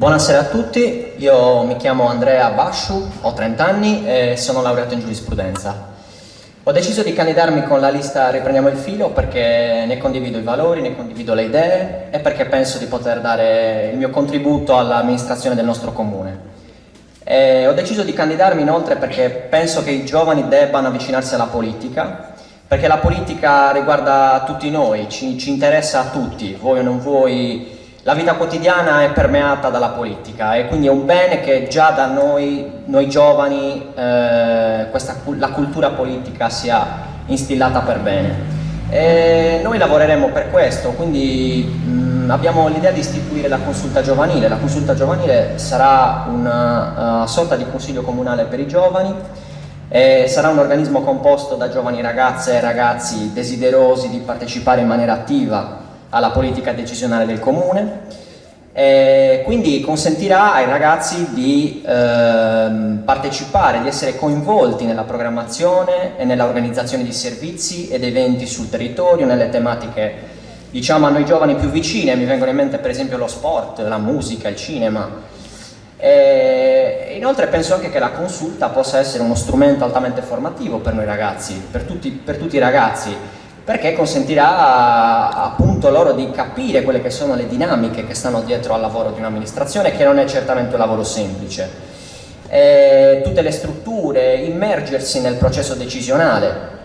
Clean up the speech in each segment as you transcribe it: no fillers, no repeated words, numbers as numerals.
Buonasera a tutti, io mi chiamo Andrea Basciu, ho 30 anni e sono laureato in giurisprudenza. Ho deciso di candidarmi con la lista Riprendiamo il filo perché ne condivido i valori, ne condivido le idee e perché penso di poter dare il mio contributo all'amministrazione del nostro comune. Ho deciso di candidarmi inoltre perché penso che i giovani debbano avvicinarsi alla politica, perché la politica riguarda tutti noi, ci interessa a tutti, vuoi o non vuoi. La vita quotidiana è permeata dalla politica e quindi è un bene che già da noi giovani, la cultura politica sia instillata per bene. E noi lavoreremo per questo, quindi abbiamo l'idea di istituire la consulta giovanile. La consulta giovanile sarà una sorta di consiglio comunale per i giovani. Sarà un organismo composto da giovani ragazze e ragazzi desiderosi di partecipare in maniera attiva alla politica decisionale del comune, quindi consentirà ai ragazzi di partecipare, di essere coinvolti nella programmazione e nella organizzazione di servizi ed eventi sul territorio, nelle tematiche diciamo a noi giovani più vicine. Mi vengono in mente per esempio lo sport, la musica, il cinema. Inoltre penso anche che la consulta possa essere uno strumento altamente formativo per noi ragazzi, per tutti i ragazzi, perché consentirà appunto loro di capire quelle che sono le dinamiche che stanno dietro al lavoro di un'amministrazione, che non è certamente un lavoro semplice. Tutte le strutture, immergersi nel processo decisionale.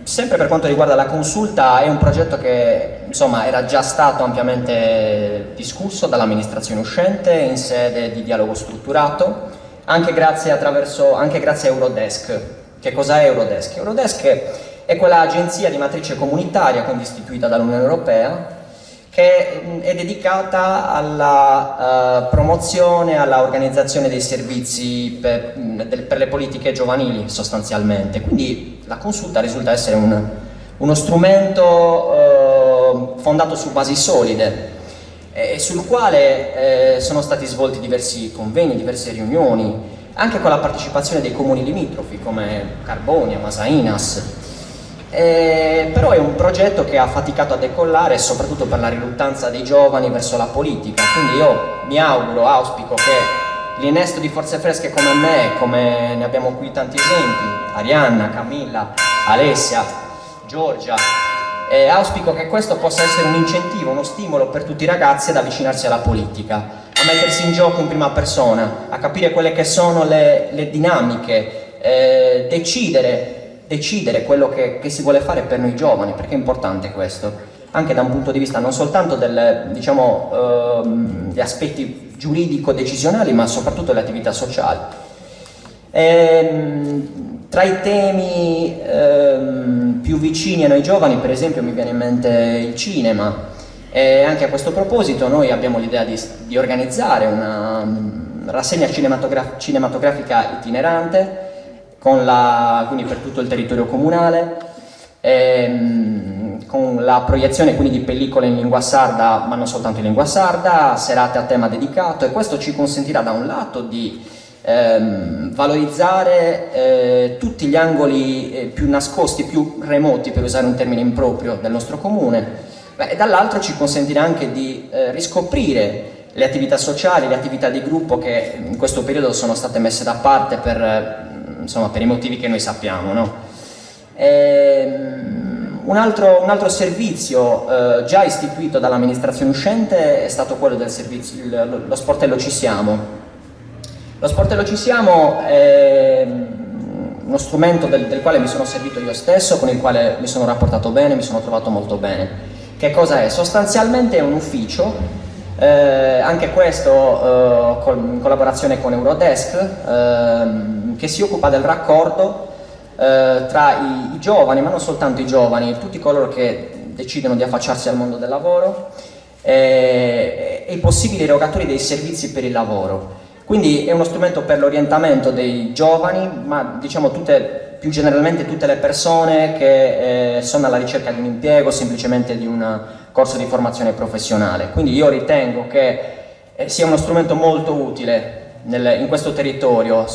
Sempre per quanto riguarda la consulta, è un progetto che insomma era già stato ampiamente discusso dall'amministrazione uscente in sede di dialogo strutturato, anche grazie a Eurodesk. Che cos'è Eurodesk? Eurodesk è quella agenzia di matrice comunitaria, quindi istituita dall'Unione Europea, che è dedicata alla promozione, alla organizzazione dei servizi per le politiche giovanili sostanzialmente. Quindi la consulta risulta essere uno strumento fondato su basi solide e sul quale sono stati svolti diversi convegni, diverse riunioni, anche con la partecipazione dei comuni limitrofi come Carbonia, Masainas. Però è un progetto che ha faticato a decollare soprattutto per la riluttanza dei giovani verso la politica, quindi io auspico che l'innesto di forze fresche come me, come ne abbiamo qui tanti esempi, Arianna, Camilla, Alessia, Giorgia, auspico che questo possa essere un incentivo, uno stimolo per tutti i ragazzi ad avvicinarsi alla politica, a mettersi in gioco in prima persona, a capire quelle che sono le dinamiche, decidere quello che si vuole fare per noi giovani, perché è importante questo, anche da un punto di vista non soltanto degli aspetti giuridico-decisionali, ma soprattutto delle attività sociali. Tra i temi più vicini a noi giovani, per esempio, mi viene in mente il cinema. E anche a questo proposito noi abbiamo l'idea di organizzare una rassegna cinematografica itinerante, quindi per tutto il territorio comunale, con la proiezione quindi di pellicole in lingua sarda, ma non soltanto in lingua sarda, serate a tema dedicato, e questo ci consentirà da un lato di valorizzare tutti gli angoli più nascosti, più remoti, per usare un termine improprio, del nostro comune. E dall'altro ci consentirà anche di riscoprire le attività sociali, le attività di gruppo che in questo periodo sono state messe da parte per i motivi che noi sappiamo, no? Un altro servizio già istituito dall'amministrazione uscente è stato quello del servizio, lo sportello Ci Siamo. Lo sportello Ci Siamo è uno strumento del quale mi sono servito io stesso, con il quale mi sono rapportato bene, mi sono trovato molto bene. Che cosa è? Sostanzialmente è un ufficio, anche questo in collaborazione con Eurodesk, che si occupa del raccordo tra i giovani, ma non soltanto i giovani, tutti coloro che decidono di affacciarsi al mondo del lavoro e i possibili erogatori dei servizi per il lavoro. Quindi è uno strumento per l'orientamento dei giovani, ma diciamo più generalmente tutte le persone che sono alla ricerca di un impiego, semplicemente di un corso di formazione professionale. Quindi io ritengo che sia uno strumento molto utile in questo territorio,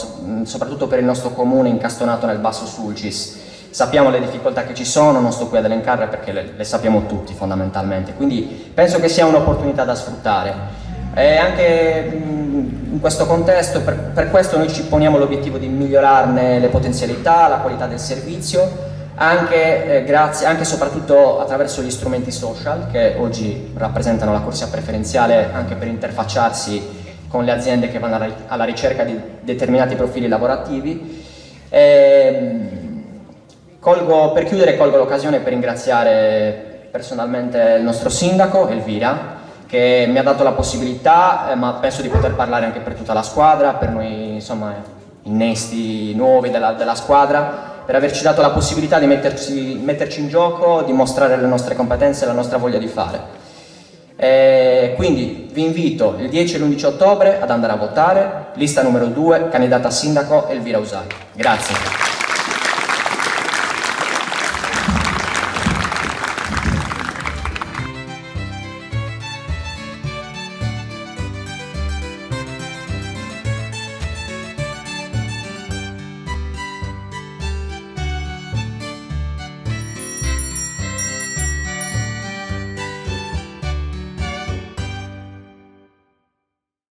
soprattutto per il nostro comune incastonato nel Basso Sulcis. Sappiamo le difficoltà che ci sono, non sto qui ad elencarle perché le sappiamo tutti fondamentalmente, quindi penso che sia un'opportunità da sfruttare. E anche in questo contesto, per questo noi ci poniamo l'obiettivo di migliorarne le potenzialità, la qualità del servizio, anche e soprattutto attraverso gli strumenti social che oggi rappresentano la corsia preferenziale anche per interfacciarsi con le aziende che vanno alla ricerca di determinati profili lavorativi. Per chiudere colgo l'occasione per ringraziare personalmente il nostro sindaco Elvira, che mi ha dato la possibilità, ma penso di poter parlare anche per tutta la squadra, per noi insomma innesti nuovi della squadra, per averci dato la possibilità di metterci in gioco, di mostrare le nostre competenze e la nostra voglia di fare. Quindi vi invito il 10 e l'11 ottobre ad andare a votare, lista numero 2, candidata a sindaco Elvira Usai. Grazie.